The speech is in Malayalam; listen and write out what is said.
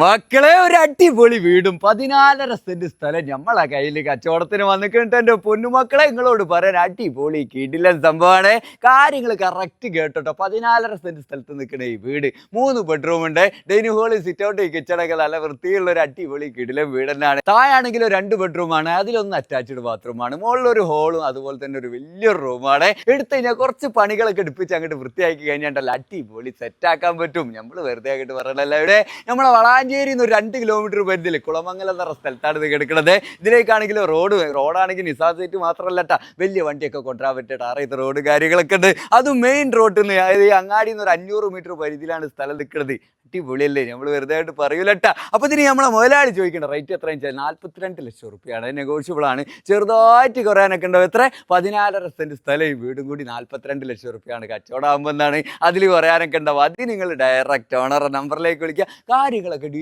മക്കളെ ഒരു അടിപൊളി വീടും 14.5 സെന്റ് സ്ഥലം നമ്മളെ കയ്യിൽ കച്ചവടത്തിന് വന്നിട്ടുണ്ട്. എൻ്റെ പൊന്നുമക്കളെ നിങ്ങളോട് പറയാൻ അടിപൊളി കിടിലൻ സംഭവമാണ്. കാര്യങ്ങൾ കറക്റ്റ് കേട്ടോ. 14.5 സെന്റ് സ്ഥലത്ത് നിൽക്കണ ഈ വീട് 3 ബെഡ്റൂം ഉണ്ട്. ഡൈനിങ് ഹോള്, സിറ്റ് ഔട്ട്, കിച്ചണൊക്കെ നല്ല വൃത്തിയുള്ള ഒരു അടിപൊളി കിടിലൻ വീട് തന്നെയാണ്. താഴാണെങ്കിലും 2 ബെഡ്റൂമാണ്, അതിലൊന്ന് അറ്റാച്ച്ഡ് ബാത്റൂമാണ്, മുകളിലൊരു ഹോളും അതുപോലെ തന്നെ ഒരു വലിയൊരു റൂമാണ്. എടുത്തു കഴിഞ്ഞാൽ കുറച്ച് പണികളൊക്കെ എടുപ്പിച്ച് അങ്ങോട്ട് വൃത്തിയാക്കി കഴിഞ്ഞാൽ അടിപൊളി സെറ്റാക്കാൻ പറ്റും. നമ്മൾ വെറുതെ ആയിട്ട് പറയണല്ലോ. ഇവിടെ നമ്മളെ വളാഞ്ചേരി 2 കിലോമീറ്റർ പരിധിയിൽ കുളമംഗലം എന്ന പറഞ്ഞ സ്ഥലത്താണ് ഇത് കിടക്കുന്നത്. ഇതിലേക്കാണെങ്കിൽ റോഡാണെങ്കിൽ നിസാർ സൈറ്റ് മാത്രമല്ല കേട്ടാ, വലിയ വണ്ടിയൊക്കെ കൊണ്ടുവരാൻ പറ്റിയ ടാറേത് റോഡ് കാര്യങ്ങളൊക്കെ ഉണ്ട്. അതും മെയിൻ റോഡിൽ നിന്ന്, അതായത് അങ്ങാടിയിൽ നിന്ന് 500 മീറ്റർ പരിധിയിലാണ് സ്ഥലം നിൽക്കുന്നത്. അടിപൊളിയല്ലേ, നമ്മൾ വെറുതെ ആയിട്ട് പറയൂലട്ടാ. അപ്പോൾ ഇതിന് നമ്മളെ മുതലാളി ചോദിക്കേണ്ട റേറ്റ് എത്രയും വെച്ചാൽ 42 ലക്ഷം റുപ്യാണ്. നെഗോഷ്യബിൾ ആണ്, ചെറുതായിട്ട് കുറയാനൊക്കെ ഉണ്ടാവും. എത്ര? 14.5 സെന്റ് സ്ഥലം, ഈ വീടും കൂടി 42 ലക്ഷം റുപ്യാണ്. കച്ചവടം ആകുമ്പോൾ എന്താണ് അതിൽ കുറയാനൊക്കെ ഉണ്ടാവും. അത് നിങ്ങൾ ഡയറക്റ്റ് ഓണറുടെ നമ്പറിലേക്ക് വിളിക്കുക, കാര്യങ്ങളൊക്കെ